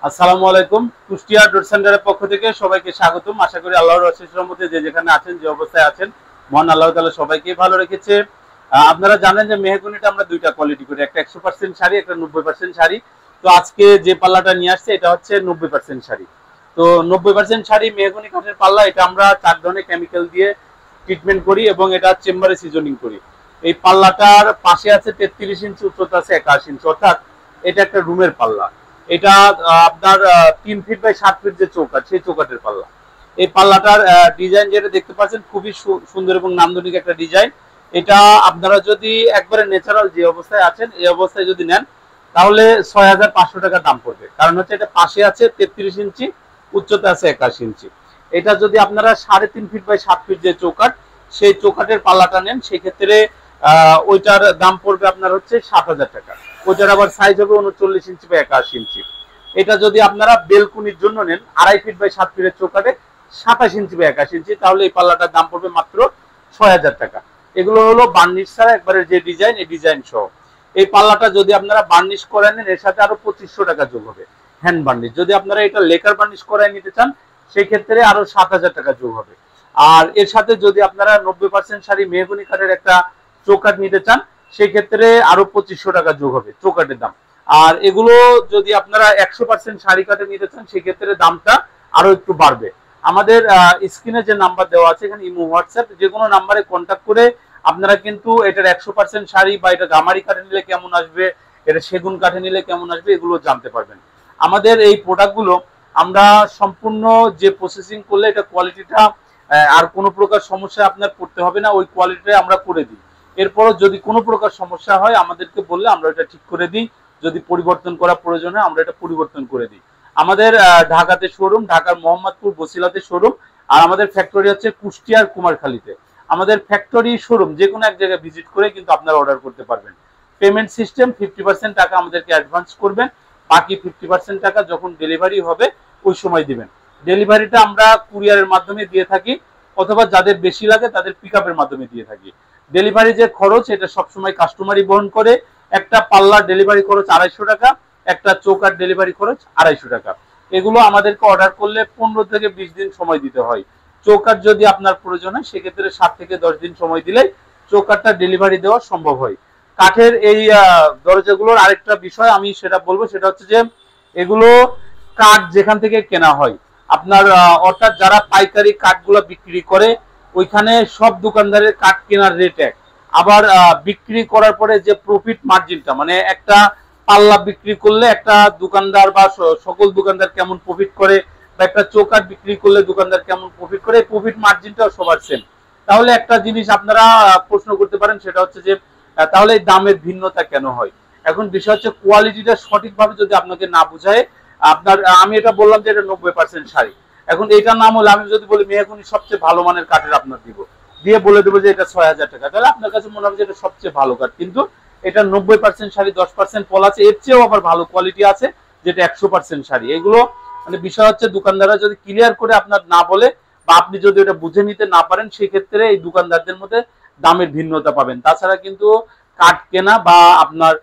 আসসালামু আলাইকুম। কুষ্টিয়া ডোর সেন্টারের পক্ষ থেকে সবাইকে স্বাগতম। আশা করি আল্লাহর অশেষ রহমতে যে যেখানে আছেন, যে অবস্থায় আছেন, মহান আল্লাহ তাআলা সবাইকে ভালো রেখেছে। আপনারা জানেন যে মেহগনিটা আমরা দুইটা কোয়ালিটি করি, একটা 100% শাড়ি, একটা 90% শাড়ি। তো আজকে যে পাল্লাটা নিয়ে আসছে এটা হচ্ছে 90% শাড়ি। তো 90% শাড়ি মেহগনি কাঠের পাল্লা, এটা আমরা 4 ধরনের কেমিক্যাল দিয়ে ট্রিটমেন্ট করি এবং এটা চেম্বারে সিজনিং করি। এই পাল্লাটার পাশে আছে 33 ইঞ্চি, উচ্চতা আছে 81 ইঞ্চি, অর্থাৎ এটা একটা রুমের পাল্লা। এটা আপনার 3 ফিট বাই 7 ফিট যে চৌকাঠ, সেই চৌকাঠের পাল্লা। এই পাল্লাটার ডিজাইন যেটা দেখতে পাচ্ছেন খুবই সুন্দর এবং নান্দনিক একটা ডিজাইন। এটা আপনারা যদি একবারে ন্যাচারাল যে অবস্থায় আছেন এই অবস্থায় যদি নেন তাহলে 6500 টাকা দাম পড়বে। কারণ হচ্ছে এটা পাশে আছে 33 ইঞ্চি, উচ্চতা আছে 81 ইঞ্চি। এটা যদি আপনারা 3.5 ফিট বাই 7 ফিট যে চৌকাঠ, সেই চৌকাঠের পাল্লাটা নেন, সেই ক্ষেত্রে ওইটার দাম পড়বে আপনার হচ্ছে 7000 টাকা। ওইটার আবার সাইজ হবে 39 ইঞ্চি বা 81 ইঞ্চি। এটা যদি আপনারা বেলকুনির জন্য নেন 2.5 ফিট বাই 7 ফিটের চৌকাঠে 27 ইঞ্চি বা 81 ইঞ্চি, তাহলে এই পাল্লাটার দাম পড়বে মাত্র 6000 টাকা। এগুলো হলো বার্নিশ ছাড়া একবারে যে ডিজাইন, এই ডিজাইন সহ। এই পাল্লাটা যদি আপনারা বার্নিশ করে নেন এর সাথে আরো 2500 টাকা যোগ হবে হ্যান্ড বার্নিশ। যদি আপনারা এটা লেকার বার্নিশ করায় নিতে চান সেই ক্ষেত্রে আরো 7000 টাকা যোগ হবে। আর এর সাথে যদি আপনারা 90% শাড়ি মেহগনি কাঠের একটা চৌকাঠ নিতে চান সেই ক্ষেত্রে আরো 2500 টাকা যোগ হবে চৌকাঠের দাম। আর এগুলো যদি আপনারা 100% শাড়ি কাঠে নিতে চান সেক্ষেত্রে দামটা আরো একটু বাড়বে। আমাদের স্ক্রিনে যে নাম্বার দেওয়া আছে, এখানে ইমো, হোয়াটসঅ্যাপ যে কোনো নাম্বারে কন্ট্যাক্ট করে আপনারা কিন্তু এটার 100% শাড়ি বা এটা গামারি কাঠে নিলে কেমন আসবে, এটা সেগুন কাঠে নিলে কেমন আসবে, এগুলো জানতে পারবেন। আমাদের এই প্রোডাক্টগুলো আমরা সম্পূর্ণ যে প্রসেসিং করলে এটা কোয়ালিটিটা আর কোনো প্রকার সমস্যা আপনার পড়তে হবে না, ওই কোয়ালিটিটা আমরা করে দিই। এরপরও যদি কোনো প্রকার সমস্যা হয় আমাদেরকে বললে আমরা এটা ঠিক করে দিই। যদি পরিবর্তন করা প্রয়োজন হয় আমরা এটা পরিবর্তন করে দিই। আমাদের ঢাকাতে শোরুম, ঢাকার মোহাম্মদপুর বসিলাতে শোরুম, আর আমাদের ফ্যাক্টরি হচ্ছে কুষ্টিয়ার কুমারখালীতে। আমাদের ফ্যাক্টরি শোরুম যে কোনো এক জায়গায় ভিজিট করে কিন্তু আপনারা অর্ডার করতে পারবেন। পেমেন্ট সিস্টেম 50% টাকা আমাদেরকে অ্যাডভান্স করবেন, বাকি 50% টাকা যখন ডেলিভারি হবে ওই সময় দিবেন। ডেলিভারিটা আমরা কুরিয়ারের মাধ্যমে দিয়ে থাকি, অথবা যাদের বেশি লাগে তাদের পিকআপের মাধ্যমে দিয়ে থাকি। ডেলিভারি যে খরচ এটা সবসময় কাস্টমারই বহন করে। একটা পাল্লার ডেলিভারি খরচ 250 টাকা, একটা চৌকাঠ ডেলিভারি খরচ 250 টাকা। এগুলো আমাদেরকে অর্ডার করলে 15 থেকে 20 দিন সময় দিতে হয়। চৌকাঠ যদি আপনার প্রয়োজন হয় সেক্ষেত্রে 7 থেকে 10 দিন সময় দিলেই চৌকাঠটা ডেলিভারি দেওয়া সম্ভব হয়। কাঠের এই দরজাগুলোর আরেকটা বিষয় আমি সেটা বলবো, সেটা হচ্ছে যে এগুলো কাঠ যেখান থেকে কেনা হয় আপনার, অর্থাৎ যারা পাইকারি কাঠগুলো বিক্রি করে ওইখানে সব দোকানদারের কাঠ কেনার রেট এক। আবার বিক্রি করার পরে যে প্রফিট মার্জিনটা, মানে একটা পাল্লা বিক্রি করলে একটা দোকানদার বা সকল দোকানদার কেমন প্রফিট করে, বা একটা চৌকাঠ বিক্রি করলে দোকানদার কেমন প্রফিট করে, প্রফিট মার্জিনটাও সবার সেম। তাহলে একটা জিনিস আপনারা প্রশ্ন করতে পারেন, সেটা হচ্ছে যে তাহলে এই দামের ভিন্নতা কেন হয়। এখন বিষয় হচ্ছে কোয়ালিটিটা সঠিকভাবে যদি আপনাকে না বুঝায়, আপনার আমি এটা বললাম যে এটা 90% শাড়ি, এখন এইটার নাম হলে আমি যদি বলি মেহগনি সবচেয়ে ভালো মানের কাঠের আপনার দিব, দিয়ে বলে দেবো যে এটা 6000 টাকা, তাহলে আপনার কাছে মনে হবে যে এটা সবচেয়ে ভালো কাঠ। কিন্তু এটা 90% শাড়ি, 10% পল আছে, এর চেয়েও আবার ভালো কোয়ালিটি আছে যেটা 100% শাড়ি। এগুলো মানে বিষয় হচ্ছে দোকানদাররা যদি ক্লিয়ার করে আপনার না বলে, বা আপনি যদি এটা বুঝে নিতে না পারেন, সেই ক্ষেত্রে এই দোকানদারদের মধ্যে দামের ভিন্নতা পাবেন। তাছাড়া কিন্তু কাঠ কেনা বা আপনার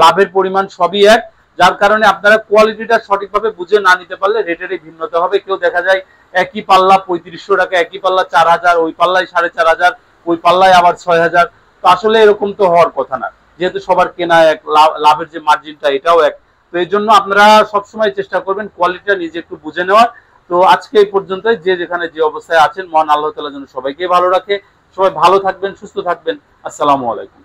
লাভের পরিমাণ সবই এক, যার কারণে আপনারা কোয়ালিটিটা সঠিকভাবে বুঝে না নিতে পারলে রেটেরই ভিন্নতা হবে। কেউ দেখা যায় একই পাল্লা 3500 টাকা, একই পাল্লা 4000, ওই পাল্লায় 4500, ওই পাল্লায় আবার 6000। তো আসলে এরকম তো হওয়ার কথা না, যেহেতু সবার কেনা এক, লাভের যে মার্জিনটা এটাও এক। তো এই জন্য আপনারা সবসময় চেষ্টা করবেন কোয়ালিটিটা নিজে একটু বুঝে নেওয়ার। তো আজকে এই পর্যন্তই। যে যেখানে যে অবস্থায় আছেন মহান আল্লাহ তাআলা যেন সবাইকে ভালো রাখে। সবাই ভালো থাকবেন, সুস্থ থাকবেন। আসসালামু আলাইকুম।